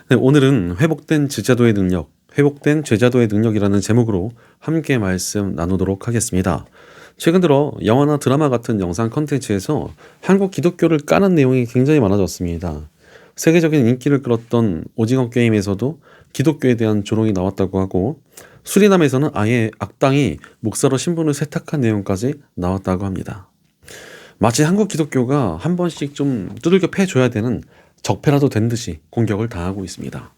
네, 오늘은 회복된 제자도의 능력, 회복된 제자도의 능력이라는 제목으로 함께 말씀 나누도록 하겠습니다. 최근 들어 영화나 드라마 같은 영상 컨텐츠에서 한국 기독교를 까는 내용이 굉장히 많아졌습니다. 세계적인 인기를 끌었던 오징어 게임에서도 기독교에 대한 조롱이 나왔다고 하고, 수리남에서는 아예 악당이 목사로 신분을 세탁한 내용까지 나왔다고 합니다. 마치 한국 기독교가 한 번씩 좀 두들겨 패줘야 되는 적폐라도 된 듯이 공격을 당하고 있습니다.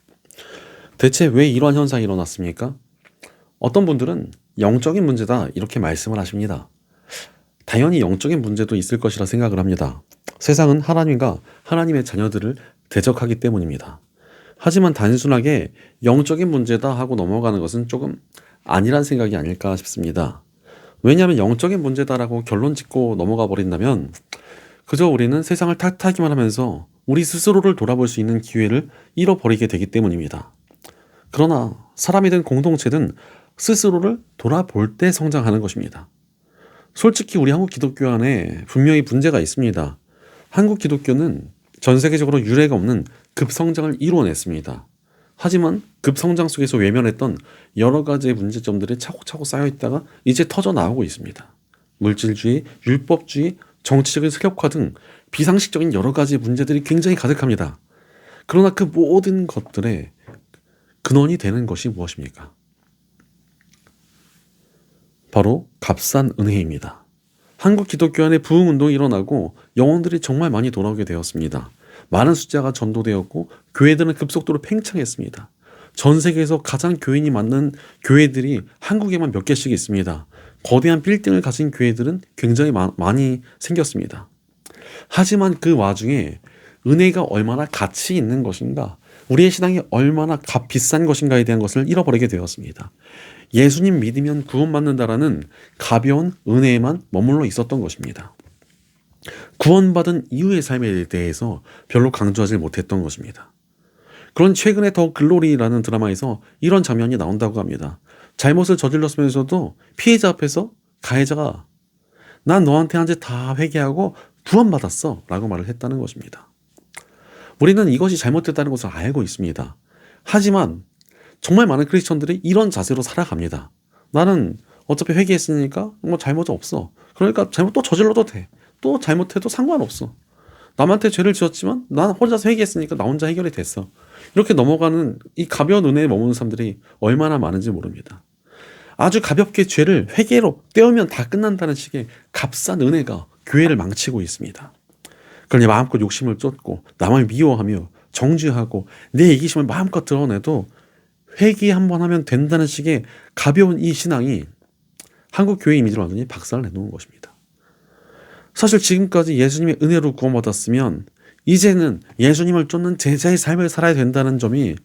대체 왜 이러한 현상이 일어났습니까? 어떤 분들은 영적인 문제다 이렇게 말씀을 하십니다. 당연히 영적인 문제도 있을 것이라 생각을 합니다. 세상은 하나님과 하나님의 자녀들을 대적하기 때문입니다. 하지만 단순하게 영적인 문제다 하고 넘어가는 것은 조금 아니란 생각이 아닐까 싶습니다. 왜냐하면 영적인 문제다라고 결론 짓고 넘어가 버린다면 그저 우리는 세상을 탓하기만 하면서 우리 스스로를 돌아볼 수 있는 기회를 잃어버리게 되기 때문입니다. 그러나 사람이든 공동체든 스스로를 돌아볼 때 성장하는 것입니다. 솔직히 우리 한국 기독교 안에 분명히 문제가 있습니다. 한국 기독교는 전 세계적으로 유례가 없는 급성장을 이루어냈습니다. 하지만 급성장 속에서 외면했던 여러 가지의 문제점들이 차곡차곡 쌓여있다가 이제 터져 나오고 있습니다. 물질주의, 율법주의, 정치적인 세력화 등 비상식적인 여러 가지 문제들이 굉장히 가득합니다. 그러나 그 모든 것들의 근원이 되는 것이 무엇입니까? 바로 값싼 은혜입니다. 한국 기독교 안에 부흥운동이 일어나고 영혼들이 정말 많이 돌아오게 되었습니다. 많은 숫자가 전도되었고 교회들은 급속도로 팽창했습니다. 전 세계에서 가장 교인이 많은 교회들이 한국에만 몇 개씩 있습니다. 거대한 빌딩을 가진 교회들은 굉장히 많이 생겼습니다. 하지만 그 와중에 은혜가 얼마나 가치 있는 것인가, 우리의 신앙이 얼마나 비싼 것인가에 대한 것을 잃어버리게 되었습니다. 예수님 믿으면 구원받는다라는 가벼운 은혜에만 머물러 있었던 것입니다. 구원받은 이후의 삶에 대해서 별로 강조하지 못했던 것입니다. 그런 최근에 더 글로리라는 드라마에서 이런 장면이 나온다고 합니다. 잘못을 저질렀으면서도 피해자 앞에서 가해자가 난 너한테 한 짓 다 회개하고 구원받았어 라고 말을 했다는 것입니다. 우리는 이것이 잘못됐다는 것을 알고 있습니다. 하지만 정말 많은 크리스천들이 이런 자세로 살아갑니다. 나는 어차피 회개했으니까 뭐 잘못은 없어. 그러니까 잘못 또 저질러도 돼. 또 잘못해도 상관없어. 남한테 죄를 지었지만 난 혼자서 회개했으니까 나 혼자 해결이 됐어. 이렇게 넘어가는 이 가벼운 은혜에 머무는 사람들이 얼마나 많은지 모릅니다. 아주 가볍게 죄를 회개로 떼우면 다 끝난다는 식의 값싼 은혜가 교회를 망치고 있습니다. 그러니 마음껏 욕심을 쫓고 남을 미워하며 정죄하고 내 이기심을 마음껏 드러내도 회개 한번 하면 된다는 식의 가벼운 이 신앙이 한국 교회 이미지를 완전히 박살을 내놓은 것입니다. 사실 지금까지 예수님의 은혜로 구원받았으면 이제는 예수님을 쫓는 제자의 삶을 살아야 된다는 점이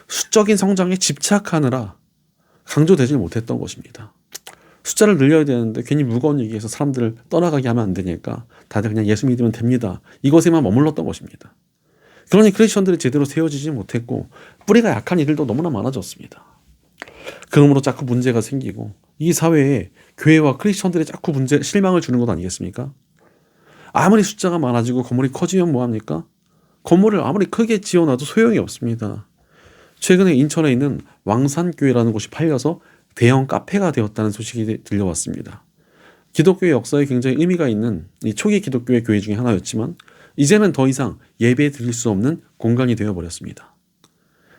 수적인 성장에 집착하느라 강조되지 못했던 것입니다. 숫자를 늘려야 되는데 괜히 무거운 얘기해서 사람들을 떠나가게 하면 안 되니까 다들 그냥 예수 믿으면 됩니다. 이것에만 머물렀던 것입니다. 그러니 크리스천들이 제대로 세워지지 못했고 뿌리가 약한 이들도 너무나 많아졌습니다. 그러므로 자꾸 문제가 생기고 이 사회에 교회와 크리스천들이 자꾸 실망을 주는 것 아니겠습니까? 아무리 숫자가 많아지고 건물이 커지면 뭐합니까? 건물을 아무리 크게 지어놔도 소용이 없습니다. 최근에 인천에 있는 왕산교회라는 곳이 팔려서 대형 카페가 되었다는 소식이 들려왔습니다. 기독교의 역사에 굉장히 의미가 있는 이 초기 기독교의 교회 중에 하나였지만 이제는 더 이상 예배 드릴 수 없는 공간이 되어버렸습니다.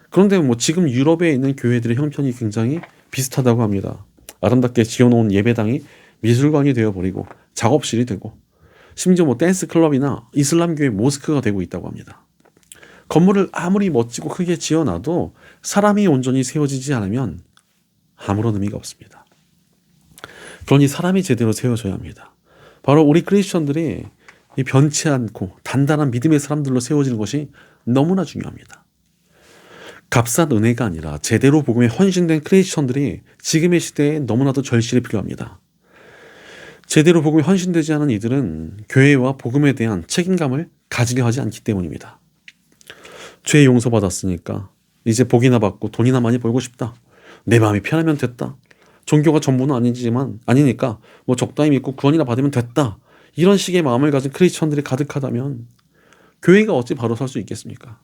그런데 뭐 지금 유럽에 있는 교회들의 형편이 굉장히 비슷하다고 합니다. 아름답게 지어놓은 예배당이 미술관이 되어버리고 작업실이 되고 심지어 뭐 댄스 클럽이나 이슬람교의 모스크가 되고 있다고 합니다. 건물을 아무리 멋지고 크게 지어놔도 사람이 온전히 세워지지 않으면 아무런 의미가 없습니다. 그러니 사람이 제대로 세워져야 합니다. 바로 우리 크리스천들이 이 변치 않고 단단한 믿음의 사람들로 세워지는 것이 너무나 중요합니다. 값싼 은혜가 아니라 제대로 복음에 헌신된 크리스천들이 지금의 시대에 너무나도 절실히 필요합니다. 제대로 복음에 헌신되지 않은 이들은 교회와 복음에 대한 책임감을 가지려 하지 않기 때문입니다. 죄 용서받았으니까 이제 복이나 받고 돈이나 많이 벌고 싶다. 내 마음이 편하면 됐다. 종교가 전부는 아니니까 뭐 적당히 믿고 구원이나 받으면 됐다. 이런 식의 마음을 가진 크리스천들이 가득하다면 교회가 어찌 바로 설 수 있겠습니까?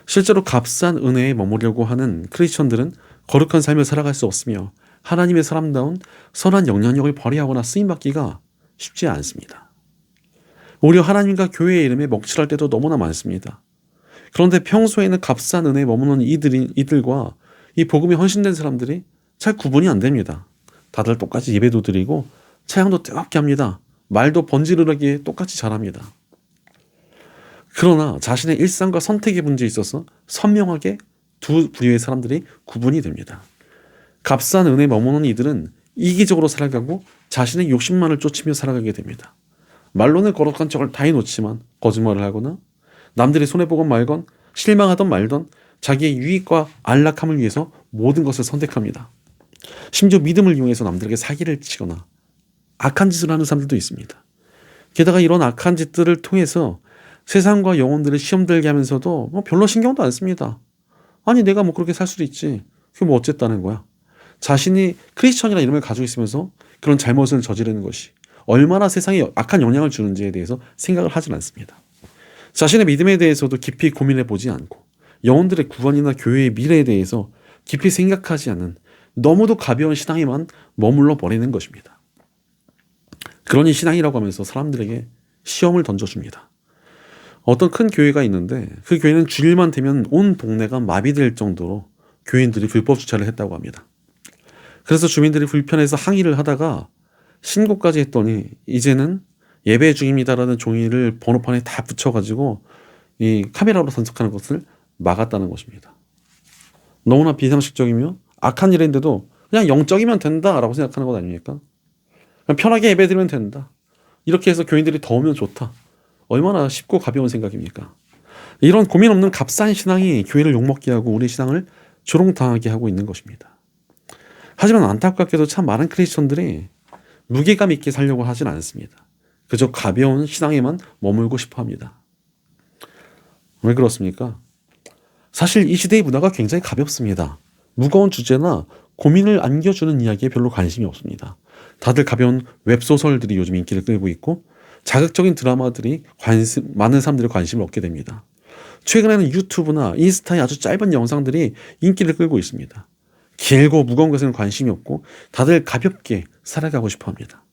실제로 값싼 은혜에 머무려고 하는 크리스천들은 거룩한 삶을 살아갈 수 없으며 하나님의 사람다운 선한 영향력을 발휘하거나 쓰임받기가 쉽지 않습니다. 오히려 하나님과 교회의 이름에 먹칠할 때도 너무나 많습니다. 그런데 평소에는 값싼 은혜에 머무는 이들과 이 복음에 헌신된 사람들이 잘 구분이 안 됩니다. 다들 똑같이 예배도 드리고 찬양도 뜨겁게 합니다. 말도 번지르르하게 똑같이 잘합니다. 그러나 자신의 일상과 선택의 문제에 있어서 선명하게 두 부류의 사람들이 구분이 됩니다. 값싼 은혜에 머무는 이들은 이기적으로 살아가고 자신의 욕심만을 쫓으며 살아가게 됩니다. 말로는 거룩한 척을 다 해놓지만 거짓말을 하거나 남들이 손해보건 말건 실망하던 말던 자기의 유익과 안락함을 위해서 모든 것을 선택합니다. 심지어 믿음을 이용해서 남들에게 사기를 치거나 악한 짓을 하는 사람들도 있습니다. 게다가 이런 악한 짓들을 통해서 세상과 영혼들을 시험 들게 하면서도 별로 신경도 안 씁니다. 아니 내가 그렇게 살 수도 있지. 그게 어쨌다는 거야. 자신이 크리스천이라는 이름을 가지고 있으면서 그런 잘못을 저지르는 것이 얼마나 세상에 악한 영향을 주는지에 대해서 생각을 하진 않습니다. 자신의 믿음에 대해서도 깊이 고민해 보지 않고 영혼들의 구원이나 교회의 미래에 대해서 깊이 생각하지 않는 너무도 가벼운 신앙에만 머물러 버리는 것입니다. 그러니 신앙이라고 하면서 사람들에게 시험을 던져줍니다. 어떤 큰 교회가 있는데 그 교회는 주일만 되면 온 동네가 마비될 정도로 교인들이 불법 주차를 했다고 합니다. 그래서 주민들이 불편해서 항의를 하다가 신고까지 했더니 이제는 예배 중입니다라는 종이를 번호판에 다 붙여가지고 이 카메라로 선석하는 것을 막았다는 것입니다. 너무나 비상식적이며 악한 일인데도 그냥 영적이면 된다라고 생각하는 것 아닙니까? 그냥 편하게 예배 드리면 된다. 이렇게 해서 교인들이 더 오면 좋다. 얼마나 쉽고 가벼운 생각입니까? 이런 고민 없는 값싼 신앙이 교회를 욕먹게 하고 우리 신앙을 조롱당하게 하고 있는 것입니다. 하지만 안타깝게도 참 많은 크리스천들이 무게감 있게 살려고 하진 않습니다. 그저 가벼운 신앙에만 머물고 싶어 합니다. 왜 그렇습니까? 사실 이 시대의 문화가 굉장히 가볍습니다. 무거운 주제나 고민을 안겨주는 이야기에 별로 관심이 없습니다. 다들 가벼운 웹소설들이 요즘 인기를 끌고 있고 자극적인 드라마들이 많은 사람들이 관심을 얻게 됩니다. 최근에는 유튜브나 인스타의 아주 짧은 영상들이 인기를 끌고 있습니다. 길고 무거운 것에는 관심이 없고 다들 가볍게 살아가고 싶어 합니다.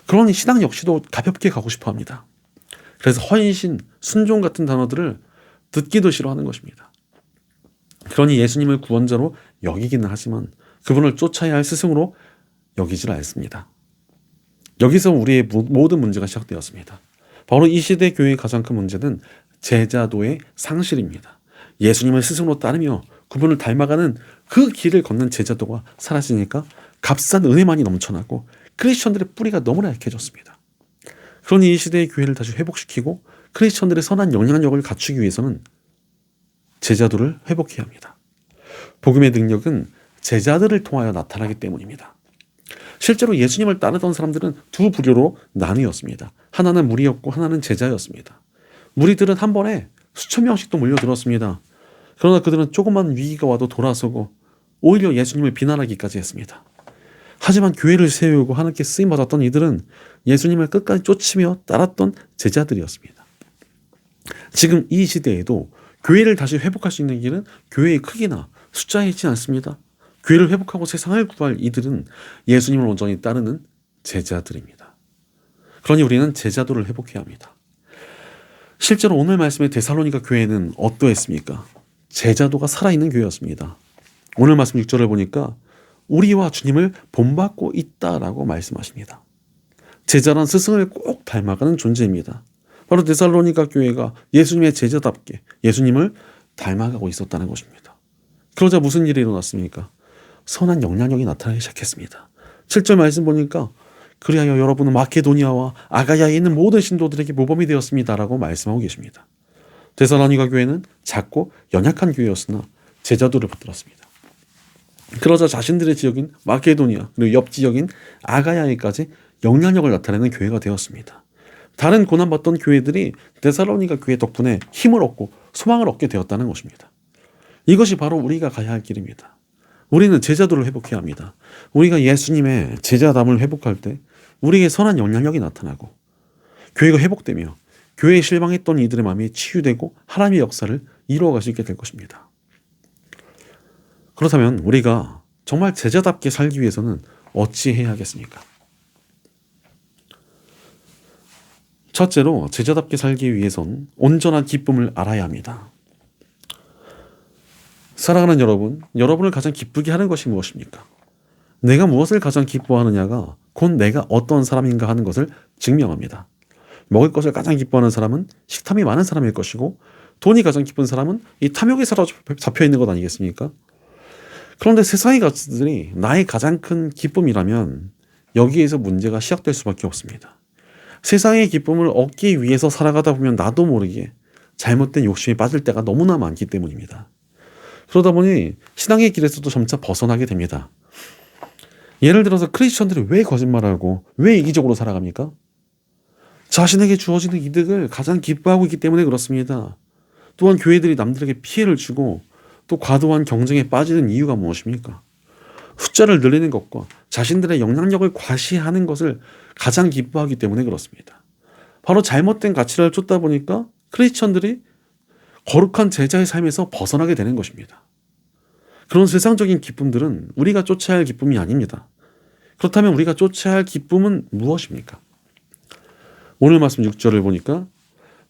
그러니 신앙 역시도 가볍게 가고 싶어 합니다. 그래서 헌신, 순종 같은 단어들을 듣기도 싫어하는 것입니다. 그러니 예수님을 구원자로 여기기는 하지만 그분을 쫓아야 할 스승으로 여기질 않습니다. 여기서 우리의 모든 문제가 시작되었습니다. 바로 이 시대 교회의 가장 큰 문제는 제자도의 상실입니다. 예수님을 스승으로 따르며 그분을 닮아가는 그 길을 걷는 제자도가 사라지니까 값싼 은혜만이 넘쳐나고 크리스천들의 뿌리가 너무나 약해졌습니다. 그러니 이 시대의 교회를 다시 회복시키고 크리스천들의 선한 영향력을 갖추기 위해서는 제자도를 회복해야 합니다. 복음의 능력은 제자들을 통하여 나타나기 때문입니다. 실제로 예수님을 따르던 사람들은 두 부류로 나뉘었습니다. 하나는 무리였고 하나는 제자였습니다. 무리들은 한 번에 수천 명씩도 몰려들었습니다. 그러나 그들은 조금만 위기가 와도 돌아서고 오히려 예수님을 비난하기까지 했습니다. 하지만 교회를 세우고 하나님께 쓰임받았던 이들은 예수님을 끝까지 쫓으며 따랐던 제자들이었습니다. 지금 이 시대에도 교회를 다시 회복할 수 있는 길은 교회의 크기나 숫자에 있지 않습니다. 교회를 회복하고 세상을 구할 이들은 예수님을 온전히 따르는 제자들입니다. 그러니 우리는 제자도를 회복해야 합니다. 실제로 오늘 말씀의 데살로니가 교회는 어떠했습니까? 제자도가 살아있는 교회였습니다. 오늘 말씀 6절을 보니까 우리와 주님을 본받고 있다라고 말씀하십니다. 제자란 스승을 꼭 닮아가는 존재입니다. 바로 데살로니가 교회가 예수님의 제자답게 예수님을 닮아가고 있었다는 것입니다. 그러자 무슨 일이 일어났습니까? 선한 영향력이 나타나기 시작했습니다. 7절 말씀 보니까 그리하여 여러분은 마케도니아와 아가야에 있는 모든 신도들에게 모범이 되었습니다라고 말씀하고 계십니다. 데살로니가 교회는 작고 연약한 교회였으나 제자도를 붙들었습니다. 그러자 자신들의 지역인 마케도니아 그리고 옆 지역인 아가야에까지 영향력을 나타내는 교회가 되었습니다. 다른 고난받던 교회들이 데살로니가 교회 덕분에 힘을 얻고 소망을 얻게 되었다는 것입니다. 이것이 바로 우리가 가야 할 길입니다. 우리는 제자도를 회복해야 합니다. 우리가 예수님의 제자담을 회복할 때 우리에게 선한 영향력이 나타나고 교회가 회복되며 교회에 실망했던 이들의 마음이 치유되고 하나님의 역사를 이루어갈 수 있게 될 것입니다. 그렇다면 우리가 정말 제자답게 살기 위해서는 어찌 해야 하겠습니까? 첫째로 제자답게 살기 위해선 온전한 기쁨을 알아야 합니다. 사랑하는 여러분, 여러분을 가장 기쁘게 하는 것이 무엇입니까? 내가 무엇을 가장 기뻐하느냐가 곧 내가 어떤 사람인가 하는 것을 증명합니다. 먹을 것을 가장 기뻐하는 사람은 식탐이 많은 사람일 것이고, 돈이 가장 기쁜 사람은 이 탐욕에 사로잡혀 있는 것 아니겠습니까? 그런데 세상의 가치들이 나의 가장 큰 기쁨이라면 여기에서 문제가 시작될 수밖에 없습니다. 세상의 기쁨을 얻기 위해서 살아가다 보면 나도 모르게 잘못된 욕심에 빠질 때가 너무나 많기 때문입니다. 그러다 보니 신앙의 길에서도 점차 벗어나게 됩니다. 예를 들어서 크리스천들이 왜 거짓말하고 왜 이기적으로 살아갑니까? 자신에게 주어지는 이득을 가장 기뻐하고 있기 때문에 그렇습니다. 또한 교회들이 남들에게 피해를 주고 또 과도한 경쟁에 빠지는 이유가 무엇입니까? 숫자를 늘리는 것과 자신들의 영향력을 과시하는 것을 가장 기뻐하기 때문에 그렇습니다. 바로 잘못된 가치를 쫓다 보니까 크리스천들이 거룩한 제자의 삶에서 벗어나게 되는 것입니다. 그런 세상적인 기쁨들은 우리가 쫓아야 할 기쁨이 아닙니다. 그렇다면 우리가 쫓아야 할 기쁨은 무엇입니까? 오늘 말씀 6절을 보니까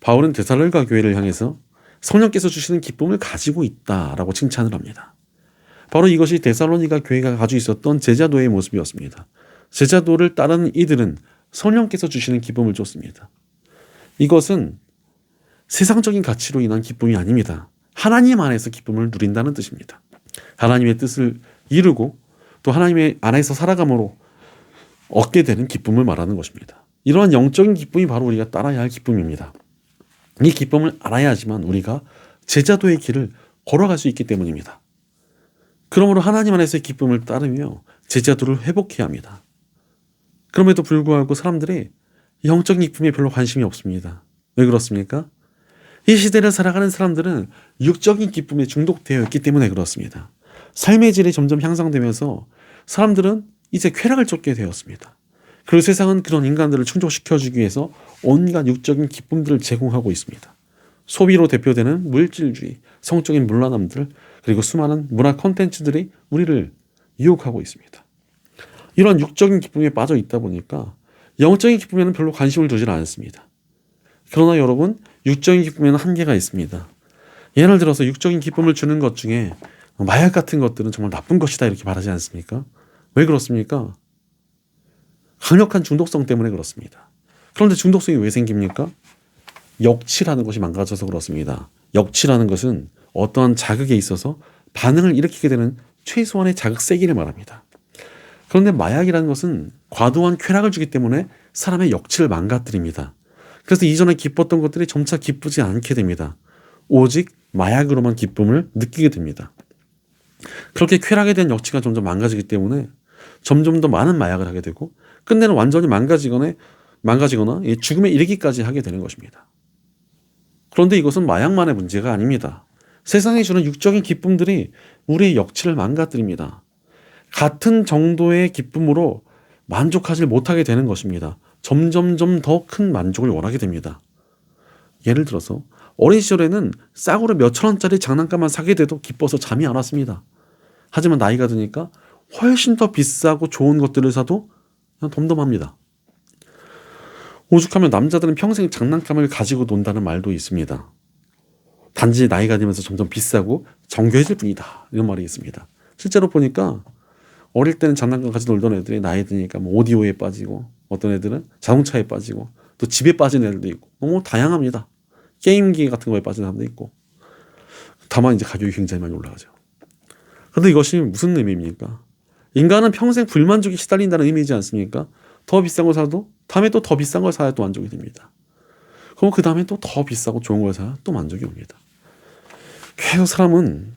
바울은 데살로니가 교회를 향해서 성령께서 주시는 기쁨을 가지고 있다라고 칭찬을 합니다. 바로 이것이 데살로니가 교회가 가지고 있었던 제자도의 모습이었습니다. 제자도를 따르는 이들은 성령께서 주시는 기쁨을 쫓습니다. 이것은 세상적인 가치로 인한 기쁨이 아닙니다. 하나님 안에서 기쁨을 누린다는 뜻입니다. 하나님의 뜻을 이루고 또 하나님의 안에서 살아감으로 얻게 되는 기쁨을 말하는 것입니다. 이러한 영적인 기쁨이 바로 우리가 따라야 할 기쁨입니다. 이 기쁨을 알아야지만 우리가 제자도의 길을 걸어갈 수 있기 때문입니다. 그러므로 하나님 안에서의 기쁨을 따르며 제자도를 회복해야 합니다. 그럼에도 불구하고 사람들이 영적인 기쁨에 별로 관심이 없습니다. 왜 그렇습니까? 이 시대를 살아가는 사람들은 육적인 기쁨에 중독되어 있기 때문에 그렇습니다. 삶의 질이 점점 향상되면서 사람들은 이제 쾌락을 쫓게 되었습니다. 그리고 세상은 그런 인간들을 충족시켜주기 위해서 온갖 육적인 기쁨들을 제공하고 있습니다. 소비로 대표되는 물질주의, 성적인 문란함들, 그리고 수많은 문화 콘텐츠들이 우리를 유혹하고 있습니다. 이런 육적인 기쁨에 빠져 있다 보니까 영적인 기쁨에는 별로 관심을 두지 않습니다. 그러나 여러분, 육적인 기쁨에는 한계가 있습니다. 예를 들어서 육적인 기쁨을 주는 것 중에 마약 같은 것들은 정말 나쁜 것이다 이렇게 말하지 않습니까? 왜 그렇습니까? 강력한 중독성 때문에 그렇습니다. 그런데 중독성이 왜 생깁니까? 역치라는 것이 망가져서 그렇습니다. 역치라는 것은 어떠한 자극에 있어서 반응을 일으키게 되는 최소한의 자극 세기를 말합니다. 그런데 마약이라는 것은 과도한 쾌락을 주기 때문에 사람의 역치를 망가뜨립니다. 그래서 이전에 기뻤던 것들이 점차 기쁘지 않게 됩니다. 오직 마약으로만 기쁨을 느끼게 됩니다. 그렇게 쾌락에 대한 역치가 점점 망가지기 때문에 점점 더 많은 마약을 하게 되고 끝내는 완전히 망가지거나 죽음에 이르기까지 하게 되는 것입니다. 그런데 이것은 마약만의 문제가 아닙니다. 세상이 주는 육적인 기쁨들이 우리의 역치를 망가뜨립니다. 같은 정도의 기쁨으로 만족하지 못하게 되는 것입니다. 점점점 더 큰 만족을 원하게 됩니다. 예를 들어서 어린 시절에는 싸구려 몇천 원짜리 장난감만 사게 돼도 기뻐서 잠이 안 왔습니다. 하지만 나이가 드니까 훨씬 더 비싸고 좋은 것들을 사도 그냥 덤덤합니다. 오죽하면 남자들은 평생 장난감을 가지고 논다는 말도 있습니다. 단지 나이가 들면서 점점 비싸고 정교해질 뿐이다 이런 말이 있습니다. 실제로 보니까 어릴 때는 장난감 가지고 놀던 애들이 나이 드니까 뭐 오디오에 빠지고 어떤 애들은 자동차에 빠지고 또 집에 빠진 애들도 있고 너무 다양합니다. 게임기 같은 거에 빠진 사람도 있고 다만 이제 가격이 굉장히 많이 올라가죠. 그런데 이것이 무슨 의미입니까? 인간은 평생 불만족에 시달린다는 의미이지 않습니까? 더 비싼 걸 사도 다음에 또 더 비싼 걸 사야 또 만족이 됩니다. 그럼 그 다음에 또 더 비싸고 좋은 걸 사야 또 만족이 옵니다. 계속 사람은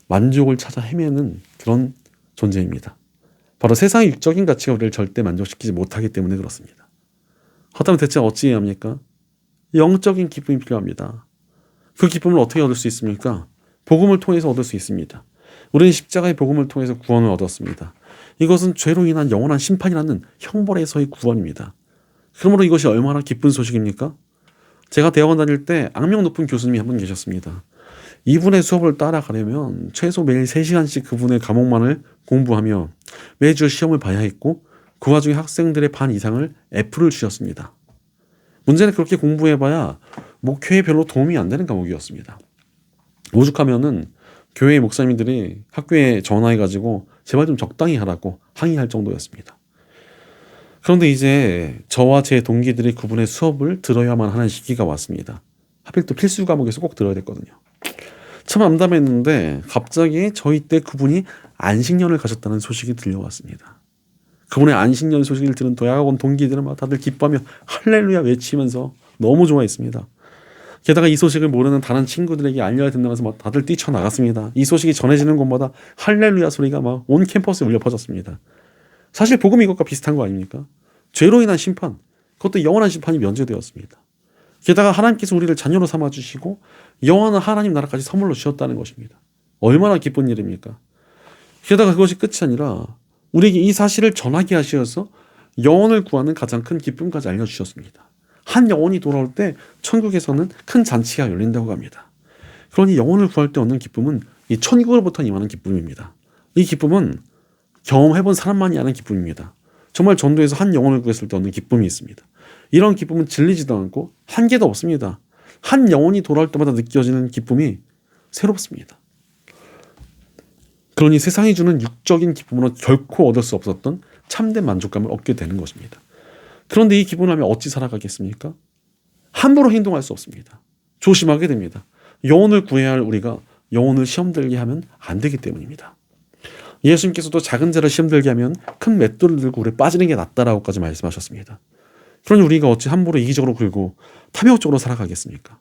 만족을 찾아 헤매는 그런 존재입니다. 바로 세상의 육적인 가치가 우리를 절대 만족시키지 못하기 때문에 그렇습니다. 그렇다면 대체 어찌해야 합니까? 영적인 기쁨이 필요합니다. 그 기쁨을 어떻게 얻을 수 있습니까? 복음을 통해서 얻을 수 있습니다. 우리는 십자가의 복음을 통해서 구원을 얻었습니다. 이것은 죄로 인한 영원한 심판이라는 형벌에서의 구원입니다. 그러므로 이것이 얼마나 기쁜 소식입니까? 제가 대학원 다닐 때 악명 높은 교수님이 한 분 계셨습니다. 이분의 수업을 따라가려면 최소 매일 3시간씩 그분의 과목만을 공부하며 매주 시험을 봐야 했고 그 와중에 학생들의 반 이상을 F를 주셨습니다. 문제는 그렇게 공부해봐야 목회에 별로 도움이 안 되는 과목이었습니다. 오죽하면은 교회 목사님들이 학교에 전화해가지고 제발 좀 적당히 하라고 항의할 정도였습니다. 그런데 이제 저와 제 동기들이 그분의 수업을 들어야만 하는 시기가 왔습니다. 하필 또 필수 과목에서 꼭 들어야 됐거든요. 참 암담했는데 갑자기 저희 때 그분이 안식년을 가셨다는 소식이 들려왔습니다. 그분의 안식년 소식을 들은 도약원 동기들은 막 다들 기뻐하며 할렐루야 외치면서 너무 좋아했습니다. 게다가 이 소식을 모르는 다른 친구들에게 알려야 된다면서 막 다들 뛰쳐나갔습니다. 이 소식이 전해지는 곳마다 할렐루야 소리가 막 온 캠퍼스에 울려 퍼졌습니다. 사실 복음 이것과 비슷한 거 아닙니까? 죄로 인한 심판, 그것도 영원한 심판이 면제되었습니다. 게다가 하나님께서 우리를 자녀로 삼아주시고 영원한 하나님 나라까지 선물로 주셨다는 것입니다. 얼마나 기쁜 일입니까? 게다가 그것이 끝이 아니라 우리에게 이 사실을 전하게 하셔서 영혼을 구하는 가장 큰 기쁨까지 알려주셨습니다. 한 영혼이 돌아올 때 천국에서는 큰 잔치가 열린다고 합니다. 그러니 영혼을 구할 때 얻는 기쁨은 이 천국으로부터 임하는 기쁨입니다. 이 기쁨은 경험해본 사람만이 아는 기쁨입니다. 정말 전도에서 한 영혼을 구했을 때 얻는 기쁨이 있습니다. 이런 기쁨은 질리지도 않고 한계도 없습니다. 한 영혼이 돌아올 때마다 느껴지는 기쁨이 새롭습니다. 그러니 세상이 주는 육적인 기쁨으로 결코 얻을 수 없었던 참된 만족감을 얻게 되는 것입니다. 그런데 이 기분을 하면 어찌 살아가겠습니까? 함부로 행동할 수 없습니다. 조심하게 됩니다. 영혼을 구해야 할 우리가 영혼을 시험들게 하면 안 되기 때문입니다. 예수님께서도 작은 자를 시험들게 하면 큰 맷돌을 들고 우리 빠지는 게 낫다라고까지 말씀하셨습니다. 그러니 우리가 어찌 함부로 이기적으로 굴고 탐욕적으로 살아가겠습니까?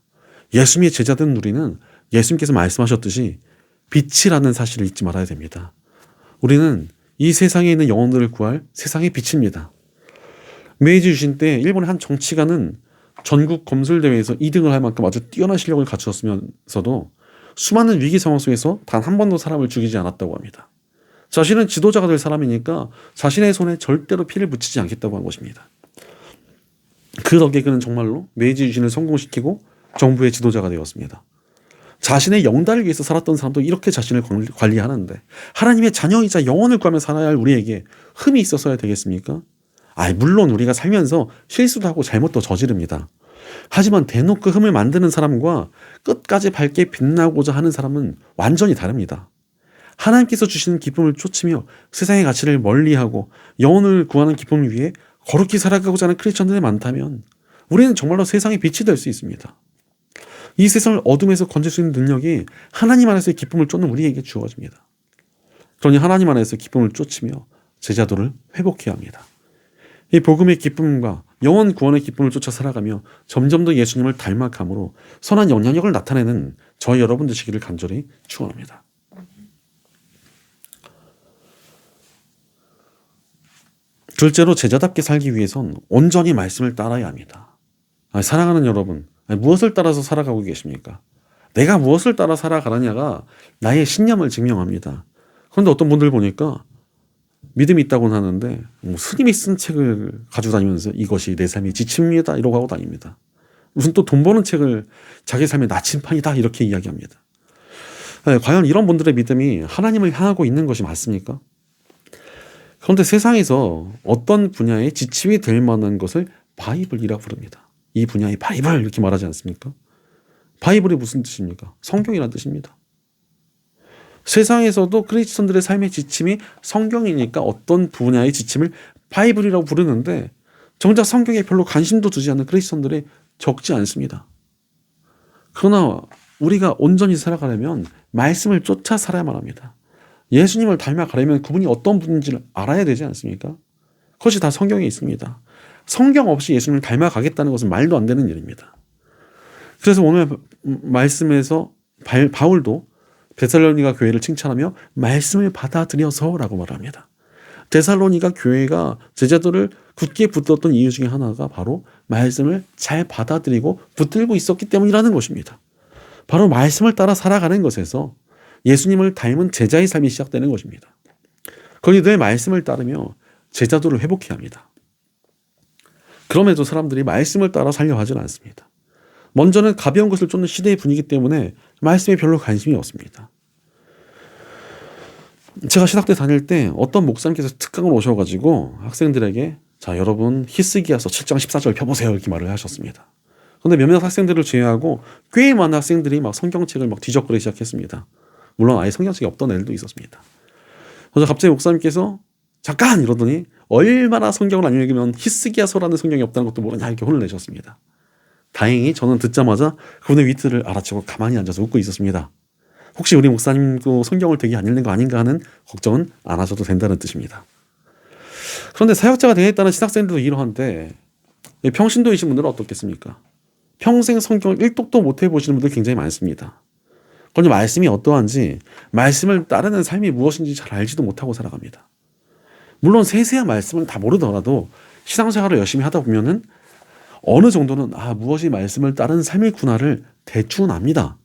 예수님의 제자된 우리는 예수님께서 말씀하셨듯이 빛이라는 사실을 잊지 말아야 됩니다. 우리는 이 세상에 있는 영혼들을 구할 세상의 빛입니다. 메이지 유신 때 일본의 한 정치가는 전국 검술대회에서 2등을 할 만큼 아주 뛰어난 실력을 갖추었으면서도 수많은 위기 상황 속에서 단 한 번도 사람을 죽이지 않았다고 합니다. 자신은 지도자가 될 사람이니까 자신의 손에 절대로 피를 묻히지 않겠다고 한 것입니다. 그 덕에 그는 정말로 메이지 유신을 성공시키고 정부의 지도자가 되었습니다. 자신의 영달을 위해서 살았던 사람도 이렇게 자신을 관리하는데 하나님의 자녀이자 영혼을 구하며 살아야 할 우리에게 흠이 있어서야 되겠습니까? 물론 우리가 살면서 실수도 하고 잘못도 저지릅니다. 하지만 대놓고 흠을 만드는 사람과 끝까지 밝게 빛나고자 하는 사람은 완전히 다릅니다. 하나님께서 주시는 기쁨을 쫓으며 세상의 가치를 멀리하고 영혼을 구하는 기쁨을 위해 거룩히 살아가고자 하는 크리스천들이 많다면 우리는 정말로 세상의 빛이 될 수 있습니다. 이 세상을 어둠에서 건질 수 있는 능력이 하나님 안에서의 기쁨을 쫓는 우리에게 주어집니다. 그러니 하나님 안에서 기쁨을 쫓으며 제자도를 회복해야 합니다. 이 복음의 기쁨과 영혼 구원의 기쁨을 쫓아 살아가며 점점 더 예수님을 닮아감으로 선한 영향력을 나타내는 저희 여러분 되시기를 간절히 축원합니다. 둘째로 제자답게 살기 위해선 온전히 말씀을 따라야 합니다. 사랑하는 여러분, 무엇을 따라서 살아가고 계십니까? 내가 무엇을 따라 살아가느냐가 나의 신념을 증명합니다. 그런데 어떤 분들 보니까 믿음이 있다고는 하는데 스님이 쓴 책을 가지고 다니면서 이것이 내 삶의 지침입니다 이러고 하고 다닙니다. 무슨 또 돈 버는 책을 자기 삶의 나침판이다 이렇게 이야기합니다. 과연 이런 분들의 믿음이 하나님을 향하고 있는 것이 맞습니까? 그런데 세상에서 어떤 분야의 지침이 될 만한 것을 바이블이라고 부릅니다. 이 분야의 바이블 이렇게 말하지 않습니까? 바이블이 무슨 뜻입니까? 성경이라는 뜻입니다. 세상에서도 크리스천들의 삶의 지침이 성경이니까 어떤 분야의 지침을 바이블이라고 부르는데 정작 성경에 별로 관심도 두지 않는 크리스천들이 적지 않습니다. 그러나 우리가 온전히 살아가려면 말씀을 쫓아 살아야만 합니다. 예수님을 닮아가려면 그분이 어떤 분인지를 알아야 되지 않습니까? 그것이 다 성경에 있습니다. 성경 없이 예수님을 닮아가겠다는 것은 말도 안 되는 일입니다. 그래서 오늘 말씀에서 바울도 데살로니가 교회를 칭찬하며 말씀을 받아들여서라고 말합니다. 데살로니가 교회가 제자들을 굳게 붙들었던 이유 중에 하나가 바로 말씀을 잘 받아들이고 붙들고 있었기 때문이라는 것입니다. 바로 말씀을 따라 살아가는 것에서 예수님을 닮은 제자의 삶이 시작되는 것입니다. 거기 늘 말씀을 따르며 제자도를 회복해야 합니다. 그럼에도 사람들이 말씀을 따라 살려 하지는 않습니다. 먼저는 가벼운 것을 쫓는 시대의 분위기 때문에 말씀에 별로 관심이 없습니다. 제가 신학대 다닐 때 어떤 목사님께서 특강을 오셔가지고 학생들에게 자 여러분 히스기야서 7장 14절 펴보세요 이렇게 말을 하셨습니다. 그런데 몇몇 학생들을 제외하고 꽤 많은 학생들이 막 성경책을 막 뒤적거리기 시작했습니다. 물론 아예 성경책이 없던 애들도 있었습니다. 그래서 갑자기 목사님께서 잠깐 이러더니 얼마나 성경을 안 읽으면 히스기야서라는 성경이 없다는 것도 모르냐 이렇게 혼을 내셨습니다. 다행히 저는 듣자마자 그분의 위트를 알아채고 가만히 앉아서 웃고 있었습니다. 혹시 우리 목사님도 성경을 되게 안 읽는 거 아닌가 하는 걱정은 안 하셔도 된다는 뜻입니다. 그런데 사역자가 되겠다는 신학생들도 이러한데 평신도이신 분들은 어떻겠습니까? 평생 성경을 1독도 못 해보시는 분들 굉장히 많습니다. 그런데 말씀이 어떠한지 말씀을 따르는 삶이 무엇인지 잘 알지도 못하고 살아갑니다. 물론 세세한 말씀은 다 모르더라도 신앙생활을 열심히 하다 보면은 어느 정도는 무엇이 말씀을 따르는 삶이구나를 대충 압니다.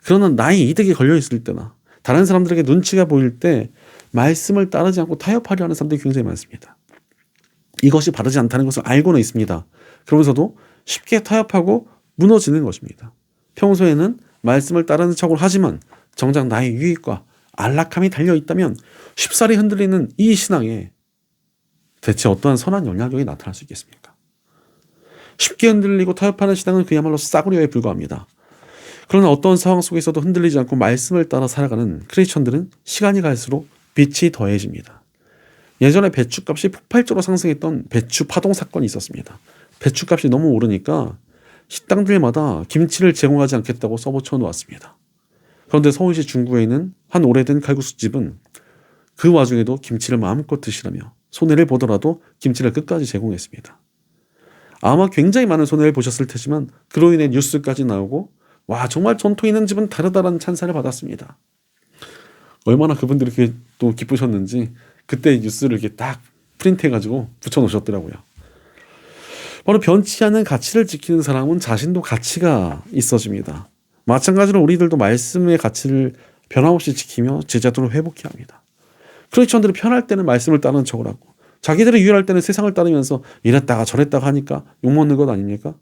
그러나 나의 이득에 걸려있을 때나 다른 사람들에게 눈치가 보일 때 말씀을 따르지 않고 타협하려 하는 사람들이 굉장히 많습니다. 이것이 바르지 않다는 것을 알고는 있습니다. 그러면서도 쉽게 타협하고 무너지는 것입니다. 평소에는 말씀을 따르는 척을 하지만 정작 나의 유익과 안락함이 달려있다면 쉽사리 흔들리는 이 신앙에 대체 어떠한 선한 영향력이 나타날 수 있겠습니까? 쉽게 흔들리고 타협하는 신앙은 그야말로 싸구려에 불과합니다. 그러나 어떤 상황 속에서도 흔들리지 않고 말씀을 따라 살아가는 크리스천들은 시간이 갈수록 빛이 더해집니다. 예전에 배추값이 폭발적으로 상승했던 배추 파동 사건이 있었습니다. 배추값이 너무 오르니까 식당들마다 김치를 제공하지 않겠다고 써붙여 놓았습니다. 그런데 서울시 중구에 있는 한 오래된 칼국수집은 그 와중에도 김치를 마음껏 드시라며 손해를 보더라도 김치를 끝까지 제공했습니다. 아마 굉장히 많은 손해를 보셨을 테지만 그로 인해 뉴스까지 나오고 와 정말 전통 있는 집은 다르다라는 찬사를 받았습니다. 얼마나 그분들이 이렇게 또 기쁘셨는지 그때 뉴스를 이렇게 딱 프린트해가지고 붙여놓으셨더라고요. 바로 변치 않는 가치를 지키는 사람은 자신도 가치가 있어집니다. 마찬가지로 우리들도 말씀의 가치를 변함없이 지키며 제자도를 회복해야 합니다. 크리스천들이 편할 때는 말씀을 따르는 척을 하고 자기들이 유일할 때는 세상을 따르면서 이랬다가 저랬다가 하니까 욕먹는 것 아닙니까?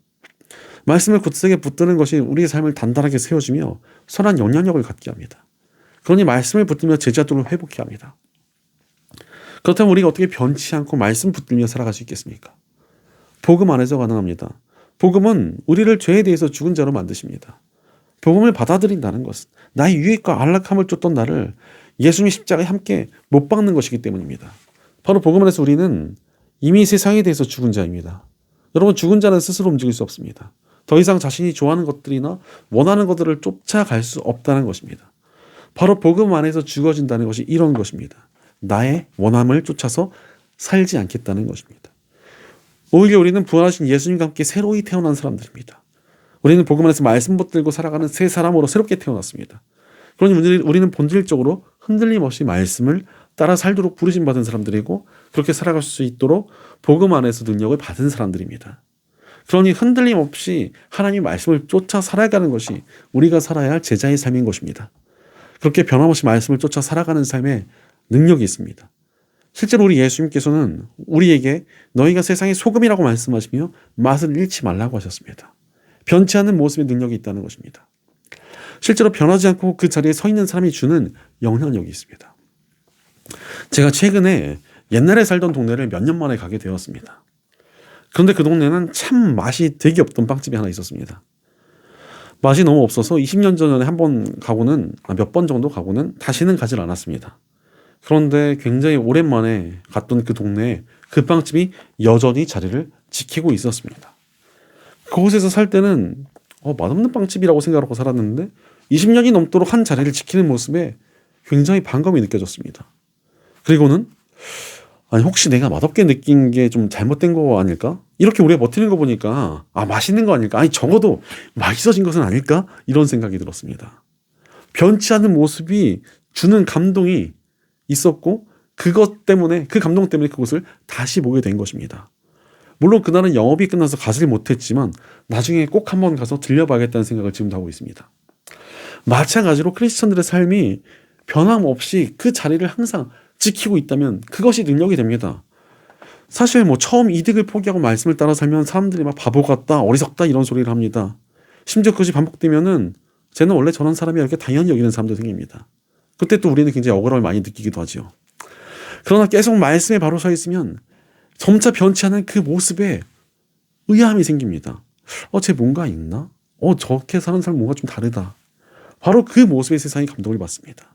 말씀을 굳세게 붙드는 것이 우리의 삶을 단단하게 세워주며 선한 영향력을 갖게 합니다. 그러니 말씀을 붙들며 제자도를 회복해야 합니다. 그렇다면 우리가 어떻게 변치 않고 말씀 붙들며 살아갈 수 있겠습니까? 복음 안에서 가능합니다. 복음은 우리를 죄에 대해서 죽은 자로 만드십니다. 복음을 받아들인다는 것은 나의 유익과 안락함을 쫓던 나를 예수님의 십자가에 함께 못 박는 것이기 때문입니다. 바로 복음 안에서 우리는 이미 세상에 대해서 죽은 자입니다. 여러분 죽은 자는 스스로 움직일 수 없습니다. 더 이상 자신이 좋아하는 것들이나 원하는 것들을 쫓아갈 수 없다는 것입니다. 바로 복음 안에서 죽어진다는 것이 이런 것입니다. 나의 원함을 쫓아서 살지 않겠다는 것입니다. 오히려 우리는 부활하신 예수님과 함께 새로이 태어난 사람들입니다. 우리는 복음 안에서 말씀 붙들고 살아가는 새 사람으로 새롭게 태어났습니다. 그러니 우리는 본질적으로 흔들림 없이 말씀을 따라 살도록 부르심받은 사람들이고 그렇게 살아갈 수 있도록 복음 안에서 능력을 받은 사람들입니다. 그러니 흔들림 없이 하나님의 말씀을 쫓아 살아가는 것이 우리가 살아야 할 제자의 삶인 것입니다. 그렇게 변함없이 말씀을 쫓아 살아가는 삶에 능력이 있습니다. 실제로 우리 예수님께서는 우리에게 너희가 세상의 소금이라고 말씀하시며 맛을 잃지 말라고 하셨습니다. 변치 않는 모습의 능력이 있다는 것입니다. 실제로 변하지 않고 그 자리에 서 있는 사람이 주는 영향력이 있습니다. 제가 최근에 옛날에 살던 동네를 몇 년 만에 가게 되었습니다. 그런데 그 동네는 참 맛이 되게 없던 빵집이 하나 있었습니다. 맛이 너무 없어서 20년 전에 한 번 가고는 몇 번 정도 가고는 다시는 가질 않았습니다. 그런데 굉장히 오랜만에 갔던 그 동네에 그 빵집이 여전히 자리를 지키고 있었습니다. 그곳에서 살 때는 맛없는 빵집이라고 생각하고 살았는데 20년이 넘도록 한 자리를 지키는 모습에 굉장히 반감이 느껴졌습니다. 그리고는 혹시 내가 맛없게 느낀 게 좀 잘못된 거 아닐까? 이렇게 우리가 버티는 거 보니까 맛있는 거 아닐까? 적어도 맛있어진 것은 아닐까? 이런 생각이 들었습니다. 변치 않는 모습이 주는 감동이 있었고 그것 때문에 그 감동 때문에 그곳을 다시 보게 된 것입니다. 물론 그날은 영업이 끝나서 가지 못했지만 나중에 꼭 한번 가서 들려봐야겠다는 생각을 지금도 하고 있습니다. 마찬가지로 크리스천들의 삶이 변함없이 그 자리를 항상 지키고 있다면 그것이 능력이 됩니다. 사실 처음 이득을 포기하고 말씀을 따라 살면 사람들이 막 바보 같다, 어리석다 이런 소리를 합니다. 심지어 그것이 반복되면은 쟤는 원래 저런 사람이 이렇게 당연히 여기는 사람도 생깁니다. 그때 또 우리는 굉장히 억울함을 많이 느끼기도 하죠. 그러나 계속 말씀에 바로 서 있으면 점차 변치 않은 그 모습에 의아함이 생깁니다. 쟤 뭔가 있나? 저렇게 사는 사람 뭔가 좀 다르다. 바로 그 모습에 세상이 감동을 받습니다.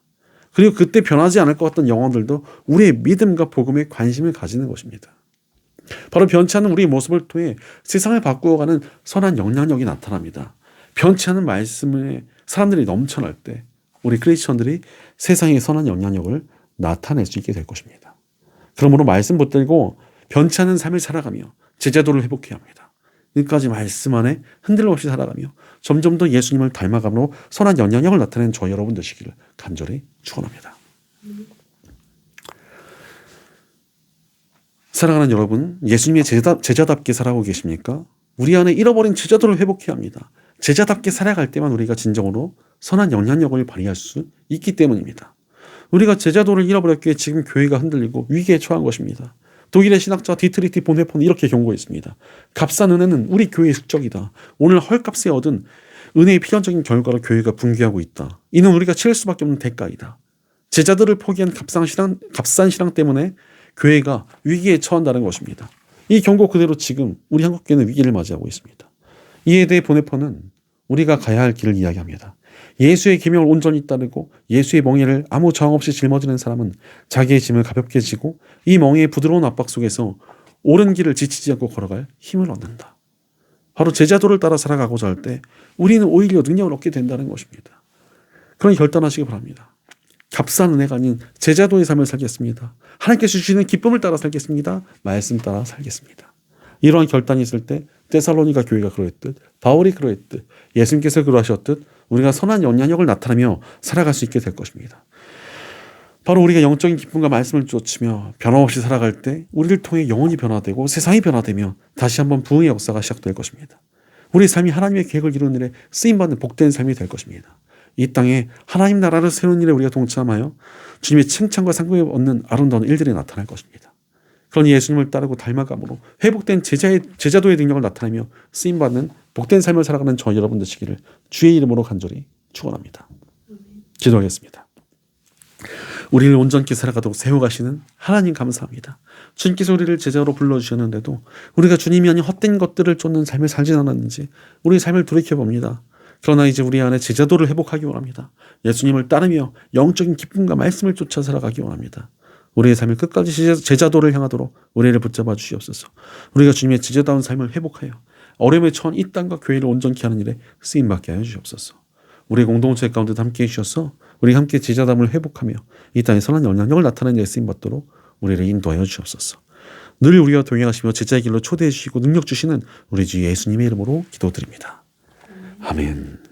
그리고 그때 변하지 않을 것 같던 영혼들도 우리의 믿음과 복음에 관심을 가지는 것입니다. 바로 변치 않는 우리의 모습을 통해 세상을 바꾸어가는 선한 영향력이 나타납니다. 변치 않은 말씀에 사람들이 넘쳐날 때 우리 크리스천들이 세상의 선한 영향력을 나타낼 수 있게 될 것입니다. 그러므로 말씀 붙들고 변치 않은 삶을 살아가며 제자도를 회복해야 합니다. 끝까지 말씀 안에 흔들림 없이 살아가며 점점 더 예수님을 닮아감으로 선한 영향력을 나타내는 저희 여러분 되시기를 간절히 축원합니다. 사랑하는 여러분, 예수님의 제자답게 살아가고 계십니까? 우리 안에 잃어버린 제자도를 회복해야 합니다. 제자답게 살아갈 때만 우리가 진정으로 선한 영향력을 발휘할 수 있기 때문입니다. 우리가 제자도를 잃어버렸기에 지금 교회가 흔들리고 위기에 처한 것입니다. 독일의 신학자 디트리히 본헤퍼는 이렇게 경고했습니다. 값싼 은혜는 우리 교회의 숙적이다. 오늘 헐값에 얻은 은혜의 필연적인 결과로 교회가 붕괴하고 있다. 이는 우리가 치를 수밖에 없는 대가이다. 제자들을 포기한 값싼 신앙 때문에 교회가 위기에 처한다는 것입니다. 이 경고 그대로 지금 우리 한국교회는 위기를 맞이하고 있습니다. 이에 대해 본헤퍼는 우리가 가야 할 길을 이야기합니다. 예수의 계명을 온전히 따르고 예수의 멍에를 아무 저항 없이 짊어지는 사람은 자기의 짐을 가볍게 지고 이 멍에의 부드러운 압박 속에서 옳은 길을 지치지 않고 걸어갈 힘을 얻는다. 바로 제자도를 따라 살아가고자 할 때 우리는 오히려 능력을 얻게 된다는 것입니다. 그러니 결단하시기 바랍니다. 값싼 은혜가 아닌 제자도의 삶을 살겠습니다. 하나님께서 주시는 기쁨을 따라 살겠습니다. 말씀 따라 살겠습니다. 이러한 결단이 있을 때 데살로니가 교회가 그러했듯 바울이 그러했듯 예수님께서 그러하셨듯 우리가 선한 영향력을 나타내며 살아갈 수 있게 될 것입니다. 바로 우리가 영적인 기쁨과 말씀을 쫓으며 변함없이 살아갈 때 우리를 통해 영혼이 변화되고 세상이 변화되며 다시 한번 부흥의 역사가 시작될 것입니다. 우리 삶이 하나님의 계획을 이루는 일에 쓰임받는 복된 삶이 될 것입니다. 이 땅에 하나님 나라를 세우는 일에 우리가 동참하여 주님의 칭찬과 상급을 얻는 아름다운 일들이 나타날 것입니다. 그러니 예수님을 따르고 닮아감으로 회복된 제자도의 능력을 나타내며 쓰임받는 복된 삶을 살아가는 저 여러분 되시기를 주의 이름으로 간절히 축원합니다. 기도하겠습니다. 우리를 온전히 살아가도록 세워가시는 하나님 감사합니다. 주님께서 우리를 제자로 불러주셨는데도 우리가 주님이 아닌 헛된 것들을 쫓는 삶을 살지 않았는지 우리의 삶을 돌이켜봅니다. 그러나 이제 우리 안에 제자도를 회복하기 원합니다. 예수님을 따르며 영적인 기쁨과 말씀을 쫓아 살아가기 원합니다. 우리의 삶을 끝까지 제자도를 향하도록 우리를 붙잡아 주시옵소서. 우리가 주님의 제자다운 삶을 회복하여 어려움에 처한 이 땅과 교회를 온전케 하는 일에 쓰임받게 하여 주시옵소서. 우리의 공동체 가운데 함께해 주셔서 우리 함께 제자담을 회복하며 이 땅에 선한 영향력을 나타내는 일에 쓰임받도록 우리를 인도하여 주시옵소서. 늘 우리와 동행하시며 제자의 길로 초대해 주시고 능력 주시는 우리 주 예수님의 이름으로 기도드립니다. 아멘.